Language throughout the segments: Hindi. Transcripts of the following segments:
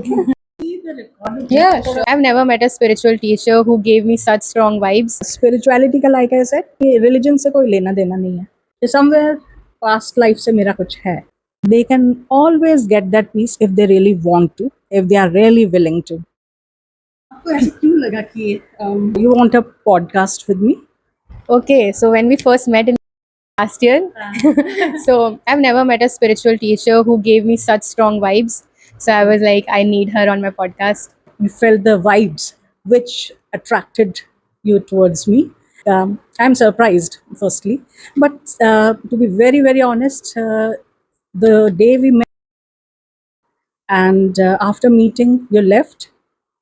ठीक है। Yeah, sure. I've never met a spiritual teacher who gave me such strong vibes. Spirituality का लाइक आई सेड कि रिलीजन से कोई लेना देना नहीं है, समवेयर पास्ट लाइफ से मेरा कुछ है. They can always get that peace if they really want to, if they are really willing to. आपको ऐसा क्यों लगा कि you want a podcast with me? Okay, so when we first met in last year, so I've never met a spiritual teacher who gave me such strong vibes. So I was like, I need her on my podcast. You felt the vibes which attracted you towards me. I'm surprised, firstly. But to be very, very honest, the day we met and after meeting, you left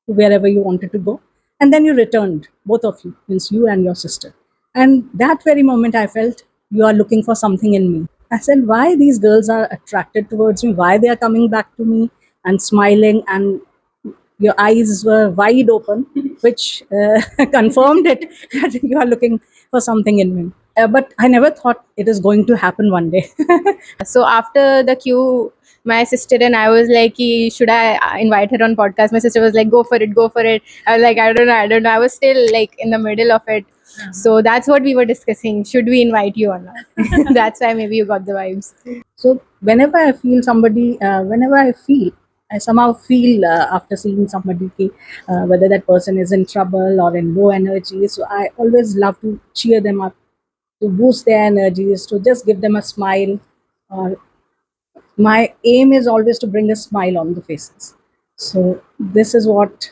wherever you wanted to go. And then you returned, both of you, means you and your sister. And that very moment, I felt you are looking for something in me. I said, why these girls are attracted towards me, why they are coming back to me and smiling, and your eyes were wide open, which confirmed it that you are looking for something in me. But I never thought it is going to happen one day. So after the queue, my sister and I was like, should I invite her on podcast? My sister was like, go for it, go for it. I was like, I don't know. I was still like in the middle of it. So that's what we were discussing. Should we invite you or not? That's why maybe you got the vibes. So whenever I feel somebody, I somehow feel after seeing somebody, whether that person is in trouble or in low energy. So I always love to cheer them up, to boost their energies, to just give them a smile. My aim is always to bring a smile on the faces. So this is what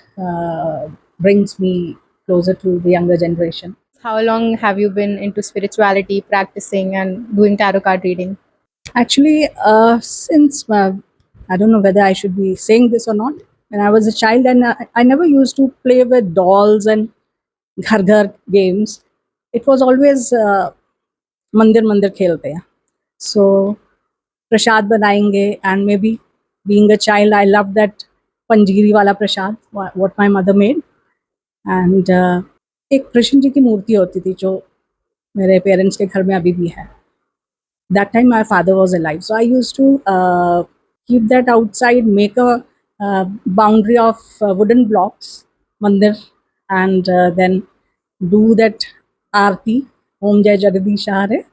brings me closer to the younger generation. How long have you been into spirituality, practicing, and doing tarot card reading? Actually, since I don't know whether I should be saying this or not. When I was a child, and I never used to play with dolls and ghar ghar games. It was always मंदिर मंदिर खेलते हैं. So प्रसाद बनाएंगे, and maybe being a child, I loved that पंजीरी वाला प्रसाद what my mother made. And एक कृष्ण जी की मूर्ति होती थी जो मेरे पेरेंट्स के घर में अभी भी है. That time my father was alive, so I used to keep that outside, make a boundary of wooden blocks, mandir, and then do that aarti, Om Jai Jagadish Hare,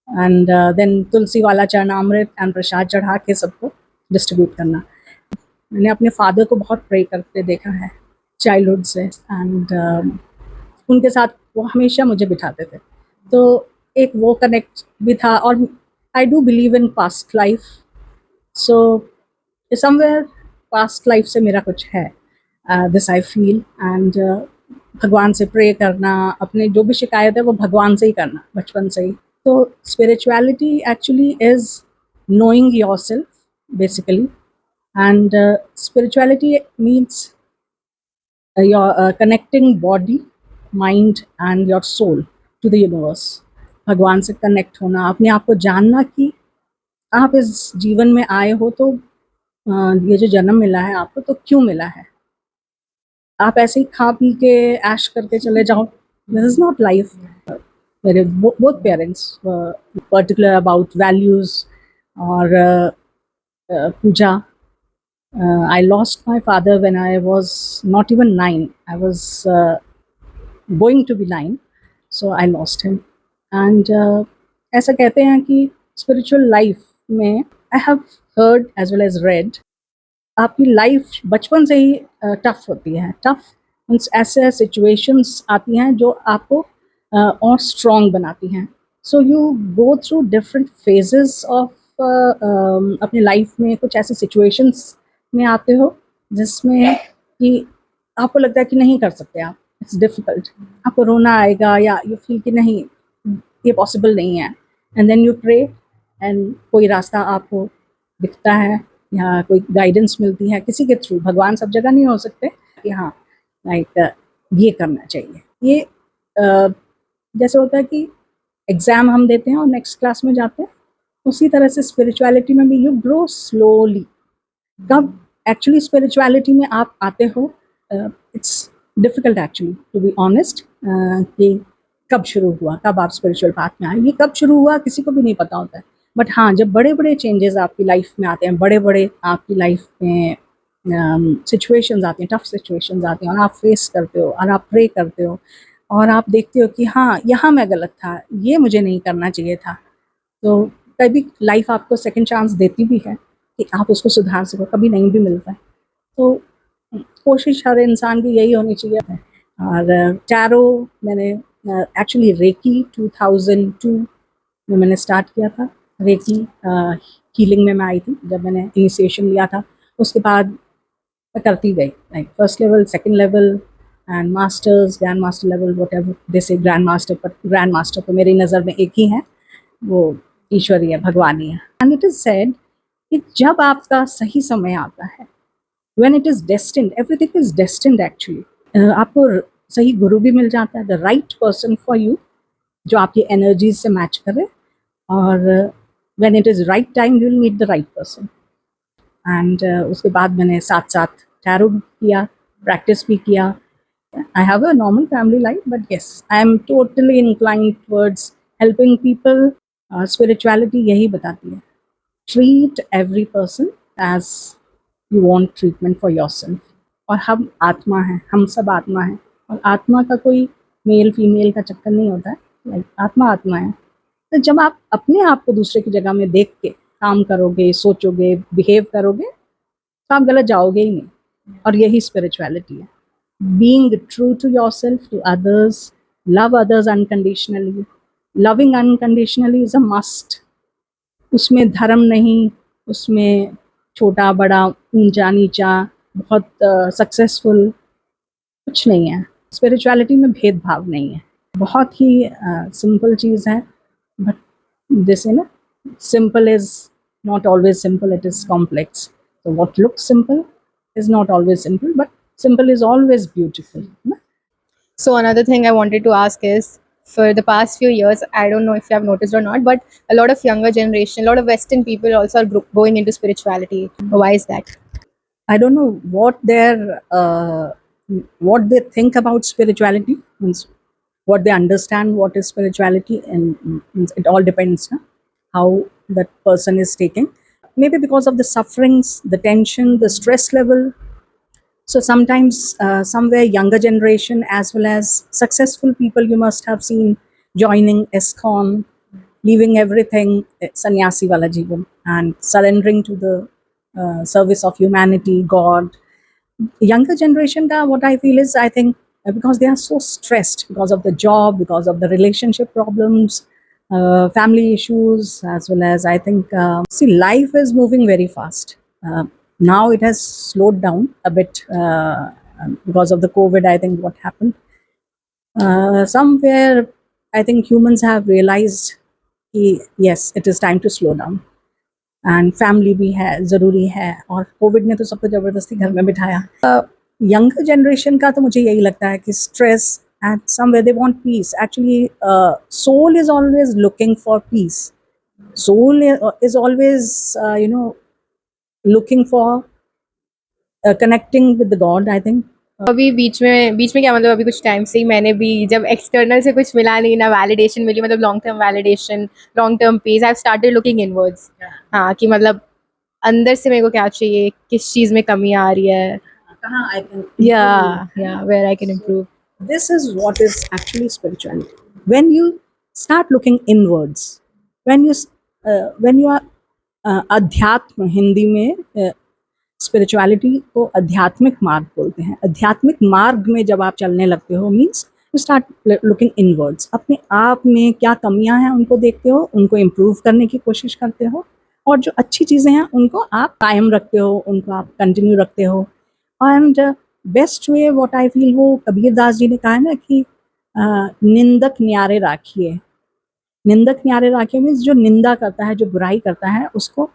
and then tulsi wala charnamrit and prasad चढ़ा के सबको डिस्ट्रीब्यूट करना. मैंने अपने फादर को बहुत प्रे करते देखा है चाइल्डहुड से, एंड उनके साथ वो हमेशा मुझे बिठाते थे. तो एक वो कनेक्ट भी था, और I do believe in past life. So somewhere past life से मेरा कुछ है, दिस आई फील. एंड भगवान से प्रे करना, अपने जो भी शिकायत है वो भगवान से ही करना बचपन से ही. तो spirituality actually is knowing your self basically, and spirituality means your connecting body, mind and your soul to the universe. भगवान से कनेक्ट होना, अपने आप को जानना कि आप इस जीवन में आए हो तो ये जो जन्म मिला है आपको तो क्यों मिला है. आप ऐसे ही खा पी के ऐश करके चले जाओ, दिस इज नॉट लाइफ. मेरे both parents particular about values और पूजा. I lost my father when I was not even 9. I was going to be 9, so I lost him. And ऐसा कहते हैं कि spiritual life में I have heard as well as read, आपकी लाइफ बचपन से ही टफ होती है. टफ मीन्स ऐसे सिचुएशंस आती हैं जो आपको और स्ट्रॉन्ग बनाती हैं. So you go through different phases of अपनी लाइफ में. कुछ ऐसे सिचुएशंस में आते हो जिसमें कि आपको लगता है कि नहीं कर सकते आप, इट्स डिफ़िकल्ट, आपको रोना आएगा या यू फील कि नहीं ये पॉसिबल नहीं है. And then you pray, and कोई रास्ता आपको दिखता है या कोई गाइडेंस मिलती है किसी के थ्रू. भगवान सब जगह नहीं हो सकते कि हाँ लाइक ये करना चाहिए. ये जैसे होता है कि एग्ज़ाम हम देते हैं और नेक्स्ट क्लास में जाते हैं, उसी तरह से स्पिरिचुअलिटी में भी यू ग्रो स्लोली. कब एक्चुअली स्पिरिचुअलिटी में आप आते हो, it's difficult actually to be honest, कि कब शुरू हुआ, कब आप स्पिरिचुअल पाथ में आए, ये कब शुरू हुआ किसी को भी नहीं पता होता है. बट हाँ, जब बड़े बड़े चेंजेस आपकी लाइफ में आते हैं, बड़े बड़े आपकी लाइफ में सिचुएशंस आती हैं, टफ सिचुएशंस आती हैं और आप फेस करते हो और आप प्रे करते हो और आप देखते हो कि हाँ, यहाँ मैं गलत था, ये मुझे नहीं करना चाहिए था। तो कभी लाइफ आपको सेकंड चांस देती भी है कि आप उसको सुधार सको, कभी नहीं भी मिलता है। तो कोशिश हर इंसान की यही होनी चाहिए। और टैरो मैंने एक्चुअली रेकी 2002 में मैंने स्टार्ट किया था। रेकी हीलिंग में मैं आई थी जब मैंने इनिशिएशन लिया था। उसके बाद मैं करती गई, like first level, second level and masters, grand master level, what ever जैसे ग्रैंड मास्टर। पर ग्रैंड मास्टर तो मेरी नज़र में एक ही है, वो ईश्वर ही है, भगवान ही है। एंड इट इज़ सेड कि जब आपका सही समय आता है, when it is destined, everything is destined actually, आपको सही गुरु भी मिल जाता है, the right person for you, जो आपकी एनर्जीज से मैच करे। और when it is right time you will meet the right person. And उसके बाद मैंने साथ साथ टैरो भी किया, प्रैक्टिस भी किया। I have a normal family life, but yes, I am totally inclined towards helping people. Spirituality यही बताती है, treat every person as you want treatment for yourself. और हम आत्मा हैं, हम सब आत्मा हैं, और आत्मा का कोई मेल फीमेल का चक्कर नहीं होता है। लाइक आत्मा आत्मा है। तो जब आप अपने आप को दूसरे की जगह में देख के काम करोगे, सोचोगे, बिहेव करोगे, तो आप गलत जाओगे ही नहीं। और यही स्पिरिचुअलिटी है, being true to yourself, to others, love others unconditionally. Loving unconditionally is a must. उसमें धर्म नहीं, उसमें छोटा बड़ा, ऊंचा नीचा, बहुत सक्सेसफुल, कुछ नहीं है। स्पिरिचुअलिटी में भेदभाव नहीं है, बहुत ही सिंपल चीज़ है। बट जैसे ना, simple is not always simple, it is complex. So what looks simple is not always simple, but simple is always beautiful. So another thing I wanted to ask is, for the past few years, I don't know if you have noticed or not, but a lot of younger generation, a lot of Western people also are going into spirituality. Why is that? I don't know what they think about spirituality, means what they understand what is spirituality, and means it all depends na, how that person is taking. Maybe because of the sufferings, the tension, the stress level. So sometimes somewhere younger generation as well as successful people you must have seen joining ISKCON, leaving everything, sannyasi wala jeevan, and surrendering to the service of humanity, God. Younger generation ka, what I feel is, I think because they are so stressed because of the job, because of the relationship problems, family issues, as well as I think, see, life is moving very fast. Now it has slowed down a bit because of the COVID. I think what happened somewhere, I think humans have realized कि yes, it is time to slow down. And family भी है, ज़रूरी है, और कोविड ने तो सबको ज़बरदस्ती घर में बिठाया। यंगर जनरेशन का तो मुझे यही लगता है कि stress and somewhere they want peace. Actually soul is always looking for peace, soul is always looking for connecting with the god, I think. अभी बीच में क्या मतलब, अभी कुछ टाइम से ही मैंने भी, जब एक्सटर्नल से कुछ मिला नहीं ना, वैलिडेशन मिली, मतलब long term validation, long term peace, I have started looking inwards. हाँ, कि मतलब अंदर से मेरे को क्या चाहिए, किस चीज़ में कमी आ रही है, कहाँ आई कैन, या where I can improve. this is what is actually spirituality. When you start looking inwards, when you are अध्यात्म, हिंदी में स्पिरिचुअलिटी को आध्यात्मिक मार्ग बोलते हैं। आध्यात्मिक मार्ग में जब आप चलने लगते हो, means you start looking inwards, अपने आप में क्या कमियां हैं उनको देखते हो, उनको इम्प्रूव करने की कोशिश करते हो, और जो अच्छी चीज़ें हैं उनको आप कायम रखते हो, उनको आप कंटिन्यू रखते हो। And best way what I feel, वो कबीर दास जी ने कहा है ना कि निंदक न्यारे राखिए। निंदक न्यारे राखिए मीन्स जो निंदा करता है, जो बुराई करता है, उसको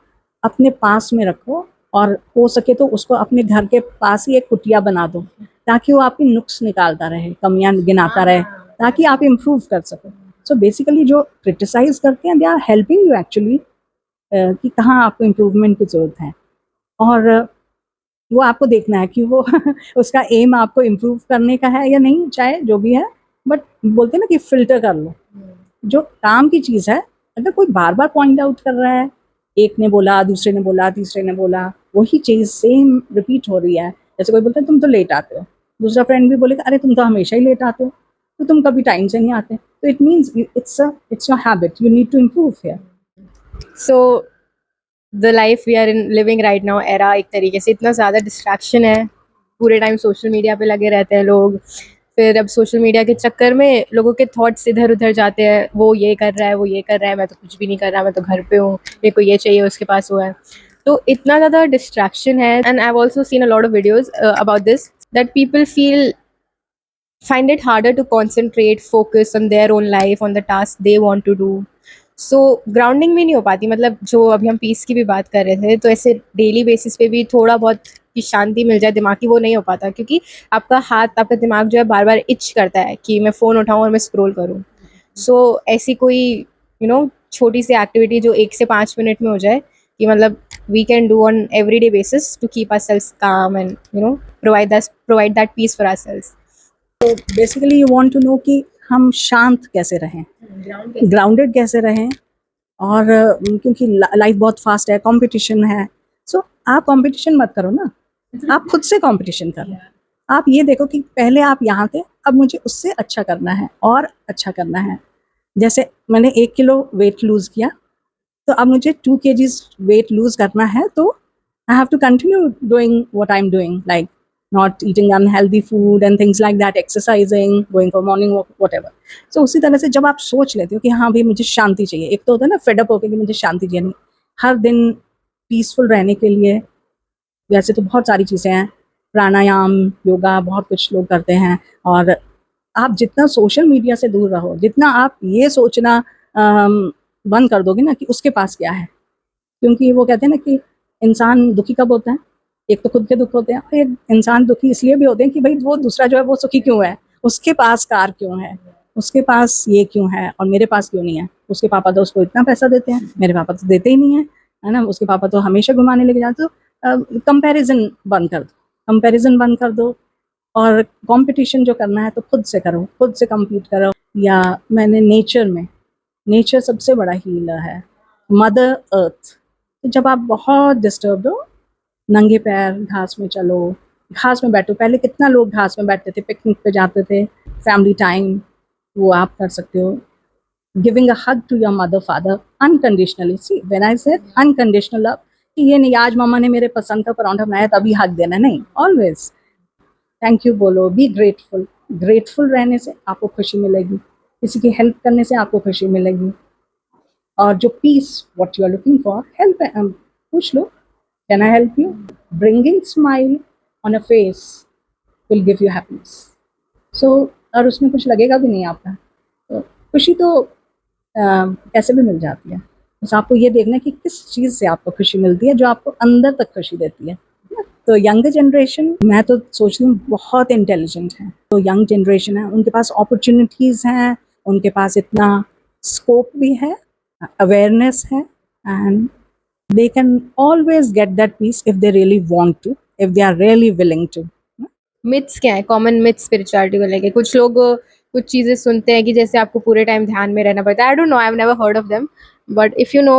अपने पास में रखो, और हो सके तो उसको अपने घर के पास ही एक कुटिया बना दो, ताकि वो आपकी नुक्स निकालता रहे, कमियां गिनाता रहे, ताकि आप इम्प्रूव कर सको। सो बेसिकली जो क्रिटिसाइज करते हैं, they are helping you actually कि कहाँ आपको इम्प्रूवमेंट की ज़रूरत है। और वो आपको देखना है कि वो उसका एम आपको इम्प्रूव करने का है या नहीं, चाहे जो भी है। बट बोलते हैं ना कि फिल्टर कर लो, जो काम की चीज़ है। अगर कोई बार बार पॉइंट आउट कर रहा है, एक ने बोला, दूसरे ने बोला, तीसरे ने बोला, वही चीज़ सेम रिपीट हो रही है। जैसे कोई बोलता है तुम तो लेट आते हो, दूसरा फ्रेंड भी बोलेगा अरे तुम तो हमेशा ही लेट आते हो, तो तुम कभी टाइम से नहीं आते। तो it means it's your habit, you need to improve here. So the life we are in living right now era, एक तरीके से इतना ज़्यादा डिस्ट्रैक्शन है, पूरे टाइम सोशल मीडिया पे लगे रहते हैं लोग। फिर अब सोशल मीडिया के चक्कर में लोगों के थॉट्स इधर उधर जाते हैं, वो ये कर रहा है, वो ये कर रहा है, मैं तो कुछ भी नहीं कर रहा, मैं तो घर पे हूँ, मेरे को ये चाहिए, उसके पास वो है। तो इतना ज़्यादा डिस्ट्रैक्शन है, and I have also seen a lot of videos about this, that people feel find it harder to concentrate, focus on their own life, on the task they want to do. So grounding भी नहीं हो पाती, मतलब जो अभी हम पीस की भी बात कर रहे थे, तो ऐसे डेली बेसिस पे भी थोड़ा बहुत की शांति मिल जाए दिमाग की, वो नहीं हो पाता, क्योंकि आपका हाथ, आपका दिमाग जो है बार बार इच करता है कि मैं फ़ोन उठाऊँ और मैं स्क्रॉल करूँ। सो ऐसी कोई छोटी सी एक्टिविटी जो 1 से 5 मिनट में हो जाए, कि मतलब we can do on every day basis to keep ourselves calm and provide that peace for ourselves. Basically you want to know कि हम शांत कैसे रहें, ग्राउंडेड कैसे रहें। और क्योंकि लाइफ बहुत फास्ट है, कंपटीशन है, सो आप कंपटीशन मत करो ना, आप खुद से कंपटीशन करो। आप ये देखो कि पहले आप यहाँ थे, अब मुझे उससे अच्छा करना है और अच्छा करना है। जैसे मैंने 1 किलो वेट लूज़ किया, तो अब मुझे 2 kgs वेट लूज़ करना है, तो I have to continue doing what I am doing, like not eating unhealthy food and things like that, exercising, going for morning walk, whatever. So उसी तरह से जब आप सोच लेते हो कि हाँ भाई मुझे शांति चाहिए, एक तो होता है ना फेडअप होकर कि मुझे शांति चाहिए, नहीं, हर दिन पीसफुल रहने के लिए वैसे तो बहुत सारी चीज़ें हैं, प्राणायाम, योगा, बहुत कुछ लोग करते हैं। और आप जितना सोशल मीडिया से दूर रहो, जितना आप ये सोचना बंद कर दोगे ना कि उसके पास क्या है, क्योंकि वो कहते हैं ना कि इंसान दुखी कब होता है, एक तो खुद के दुख होते हैं, और एक इंसान दुखी इसलिए भी होते हैं कि भाई वो दूसरा जो है वो सुखी क्यों है, उसके पास कार क्यों है, उसके पास ये क्यों है और मेरे पास क्यों नहीं है। उसके पापा तो उसको इतना पैसा देते हैं, मेरे पापा तो देते ही नहीं है ना। उसके पापा तो हमेशा घुमाने लेके जाते। तो कंपैरिजन बंद कर दो, कंपैरिजन बंद कर दो, और कंपटीशन जो करना है तो खुद से करो, खुद से compete करो। या मैंने नेचर में, नेचर सबसे बड़ा हीलर है, मदर अर्थ। तो जब आप बहुत डिस्टर्ब हो, नंगे पैर घास में चलो, घास में बैठो। पहले कितना लोग घास में बैठते थे, पिकनिक पे जाते थे, फैमिली टाइम, वो आप कर सकते हो। Giving a hug to your mother father unconditionally. See when I said unconditional love, कि ये नहीं आज मम्मा ने मेरे पसंद का परांठा बनाया तभी हग देना, नहीं, ऑलवेज थैंक यू बोलो, बी ग्रेटफुल। ग्रेटफुल रहने से आपको खुशी मिलेगी, किसी की हेल्प करने से आपको खुशी मिलेगी। और जो piece what you are looking for, help, पूछ लो can I help you, bringing smile on a face will give you happiness. So और उसमें कुछ लगेगा भी नहीं आपका, तो खुशी तो कैसे भी मिल जाती है। बस आपको ये देखना है कि किस चीज़ से आपको खुशी मिलती है, जो आपको अंदर तक खुशी देती है। तो यंग जनरेशन, मैं तो सोचती हूँ बहुत इंटेलिजेंट है। तो यंग जनरेशन है, उनके पास अपॉर्चुनिटीज़ हैं, उनके पास इतना स्कोप भी है, अवेयरनेस है, and they can always get that peace if they really want to, if they are really willing to. Myths क्या है, कॉमन मिथ्स स्पिरिचुअलिटी को लेके? कुछ लोग कुछ चीज़ें सुनते हैं कि जैसे आपको पूरे टाइम ध्यान में रहना पड़ता है। I don't know, I have never heard of them, but if you know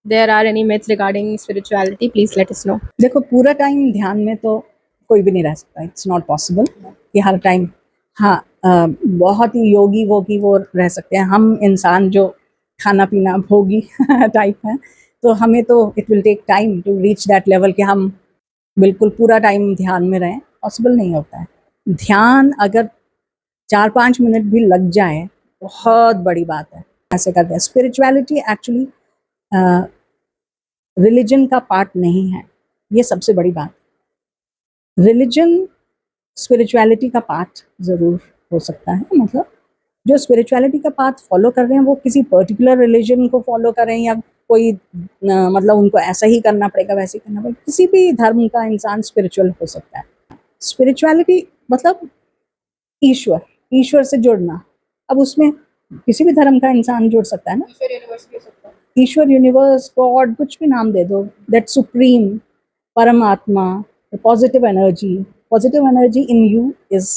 there are any myths regarding spirituality, please let us know. देखो पूरा टाइम ध्यान में तो कोई भी नहीं रह सकता, इट्स नॉट पॉसिबल कि हर टाइम। हाँ, बहुत ही योगी वोगी वो रह सकते हैं, हम इंसान जो खाना पीना भोगी टाइप हैं, तो हमें तो it will take time to reach that level कि हम बिल्कुल पूरा टाइम ध्यान में रहें, पॉसिबल नहीं होता है। ध्यान अगर 4-5 मिनट भी लग जाए, बहुत बड़ी बात है, ऐसे करते हैं। स्पिरिचुअलिटी एक्चुअली रिलीजन का पार्ट नहीं है, ये सबसे बड़ी बात। रिलीजन स्पिरिचुअलिटी का पार्ट ज़रूर हो सकता है, मतलब जो स्पिरिचुअलिटी का पाथ फॉलो कर रहे हैं वो किसी पर्टिकुलर रिलीजन को फॉलो कर रहे हैं, या कोई मतलब उनको ऐसा ही करना पड़ेगा, वैसे ही करना पड़ेगा। किसी भी धर्म का इंसान स्पिरिचुअल हो सकता है। स्पिरिचुअलिटी मतलब ईश्वर, ईश्वर से जुड़ना। अब उसमें किसी भी धर्म का इंसान जुड़ सकता है ना, ईश्वर, यूनिवर्स, गॉड, कुछ भी नाम दे दो, दैट सुप्रीम, परमात्मा, positive energy in you is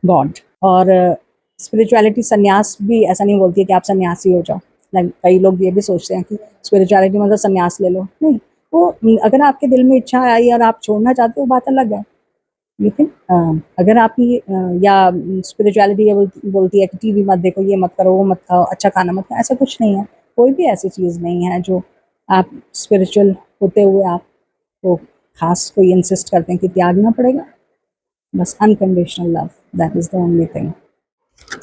God. और स्पिरिचुअलिटी, संन्यास भी ऐसा नहीं बोलती है कि आप सन्यासी हो जाओ। लाइक कई लोग ये भी सोचते हैं कि स्पिरिचुअलिटी मतलब संन्यास ले लो, नहीं। वो अगर आपके दिल में इच्छा आई और आप छोड़ना चाहते हो, बात अलग है। लेकिन अगर आपकी या स्पिरिचुअलिटी ये बोलती है कि टीवी मत देखो, ये मत करो, वो मत खाओ, अच्छा खाना मत खाओ, ऐसा कुछ नहीं है। कोई भी ऐसी चीज़ नहीं है जो आप स्पिरिचुअल होते हुए आपको खास कोई इंसिस्ट करते हैं कि त्यागना पड़ेगा। बस unconditional love, that is the only thing.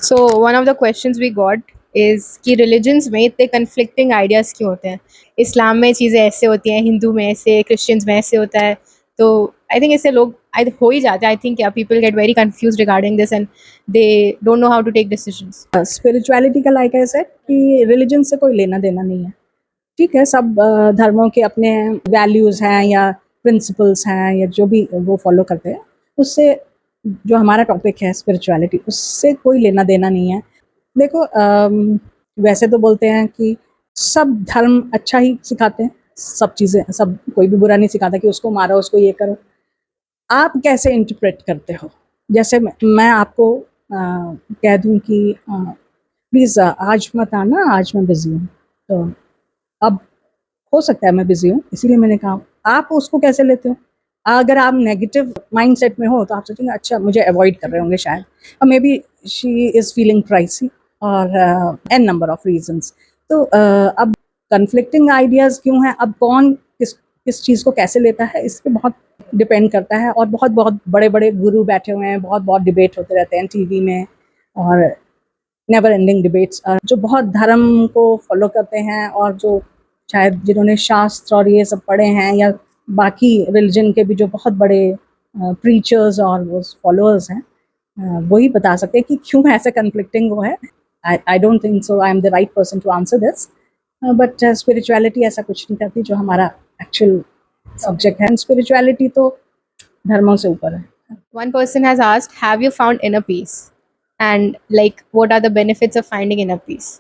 So one of the questions we got is कि religions में इतने conflicting ideas क्यों होते हैं? इस्लाम में चीज़ें ऐसे होती हैं, हिंदू में ऐसे, क्रिश्चियंस में ऐसे होता है। तो I think इससे लोग हो ही जाते हैं। I think people get very confused regarding this and they don't know how to take decisions. Spirituality का लाइक ऐसा है कि रिलीजन से कोई लेना देना नहीं है। ठीक है, सब धर्मों के अपने वैल्यूज़ हैं या प्रिंसिपल्स हैं या जो भी वो फॉलो करते हैं, उससे जो हमारा टॉपिक है स्पिरिचुअलिटी, उससे कोई लेना देना नहीं है। देखो वैसे तो बोलते हैं कि सब धर्म अच्छा ही सिखाते हैं, सब चीज़ें, सब कोई भी बुरा नहीं सिखाता कि उसको मारो, उसको ये करो। आप कैसे इंटरप्रेट करते हो? जैसे मैं आपको कह दूँ कि प्लीज़ आज मत आना, आज मैं बिज़ी हूँ। तो अब हो सकता है मैं बिज़ी हूँ, इसीलिए मैंने कहा। आप उसको कैसे लेते हो? अगर आप नेगेटिव माइंडसेट में हो तो आप सोचेंगे अच्छा मुझे अवॉइड कर रहे होंगे शायद, और may be she is feeling pricey और एन नंबर ऑफ रीज़न्स। तो अब कन्फ्लिक्टिंग आइडियाज़ क्यों हैं? अब कौन किस किस चीज़ को कैसे लेता है, इस पे बहुत डिपेंड करता है। और बहुत-बहुत बड़े-बड़े गुरु बैठे हुए हैं, बहुत-बहुत डिबेट होते रहते हैं टीवी में, और नेवर एंडिंग डिबेट्स। जो बहुत धर्म को फॉलो करते हैं और जो शायद जिन्होंने शास्त्र और ये सब पढ़े हैं, या बाकी रिलीजन के भी जो बहुत बड़े प्रीचर्स और वो फॉलोअर्स हैं, वही बता सकते हैं कि क्यों ऐसे कन्फ्लिक्टिंग वो है। I don't think so I am the right person to answer this, but spirituality ऐसा कुछ नहीं करती जो हमारा एक्चुअल सब्जेक्ट है। स्पिरिचुअलिटी तो धर्मों से ऊपर है। One person has asked, have you found inner peace? And like, what are the benefits of finding inner peace?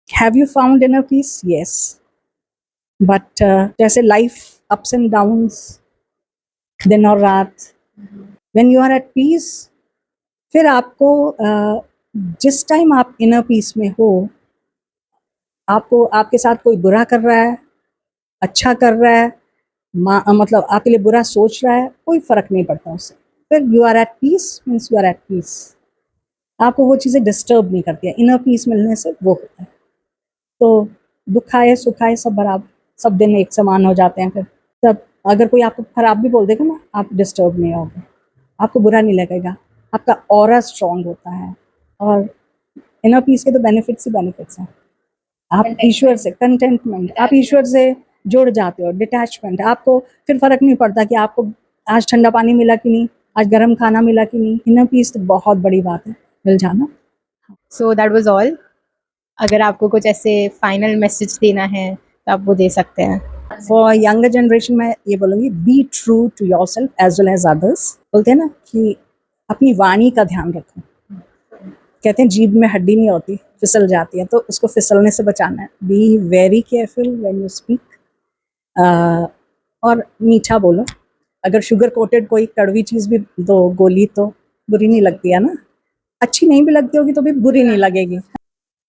Have you found inner peace? Yes, but जैसे लाइफ अप्स एंड डाउन्स, दिन और रात, when you are at peace, फिर आपको जिस टाइम आप इनर पीस में हो, आपको आपके साथ कोई बुरा कर रहा है, अच्छा कर रहा है, मतलब आपके लिए बुरा सोच रहा है, कोई फ़र्क नहीं पड़ता उससे। फिर you are at peace means you are at peace. आपको वो चीज़ें डिस्टर्ब नहीं करती हैं। इनर पीस मिलने से वो होता है। तो दुख आए सुख आए सब बराबर, सब दिन एक समान हो जाते हैं। फिर तब अगर कोई आपको खराब भी बोल देगा ना, आप डिस्टर्ब नहीं होगे, आपको बुरा नहीं लगेगा, आपका ऑरा स्ट्रॉन्ग होता है। और इनर पीस के तो बेनिफिट्स ही बेनिफिट्स हैं। आप ईश्वर से कंटेंटमेंट, आप ईश्वर से जुड़ जाते हो, डिटैचमेंट। आपको फिर फ़र्क नहीं पड़ता कि आपको आज ठंडा पानी मिला कि नहीं, आज गर्म खाना मिला कि नहीं। इनर पीस तो बहुत बड़ी बात है, मिल जाना। So that was all. अगर आपको कुछ ऐसे फाइनल मैसेज देना है तो आप वो दे सकते हैं। फॉर यंगर जनरेशन मैं ये बोलूँगी, be true to yourself as well as others. बोलते हैं ना कि अपनी वाणी का ध्यान रखो। कहते हैं जीभ में हड्डी नहीं होती, फिसल जाती है, तो उसको फिसलने से बचाना है। Be very careful when you speak. और मीठा बोलो। अगर शुगर कोटेड कोई कड़वी चीज़ भी दो गोली तो बुरी नहीं लगती है ना, अच्छी नहीं भी लगती होगी तो भी बुरी नहीं लगेगी।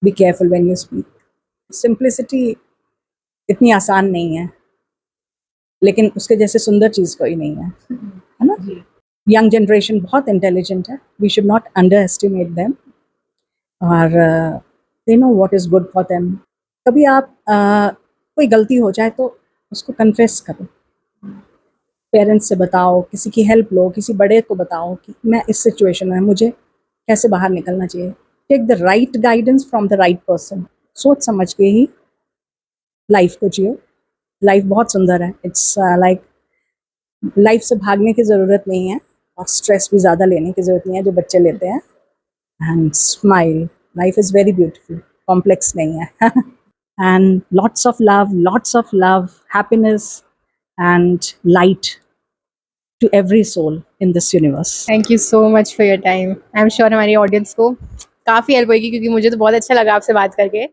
Be careful when you speak. Simplicity इतनी आसान नहीं है, लेकिन उसके जैसे सुंदर चीज़ कोई नहीं है ना? यंग जनरेशन बहुत इंटेलिजेंट है, we should not underestimate them, और they know what is good for them. कभी आप कोई गलती हो जाए तो उसको कन्फेस करो, पेरेंट्स से बताओ, किसी की हेल्प लो, किसी बड़े को बताओ कि मैं इस सिचुएशन में, मुझे कैसे बाहर निकलना चाहिए। Take the right guidance from the right person. सोच समझ के ही लाइफ को जियो। लाइफ बहुत सुंदर है। इट्स लाइक लाइफ से भागने की ज़रूरत नहीं है, और स्ट्रेस भी ज़्यादा लेने की ज़रूरत नहीं है जो बच्चे लेते हैं। And smile, life is very beautiful, complex नहीं है। And lots of love, happiness and light to every soul in this universe. Thank you so much for your time. I am sure हमारी ऑडियंस को काफ़ी हेल्प होगी क्योंकि मुझे तो बहुत अच्छा लगा आपसे बात करके।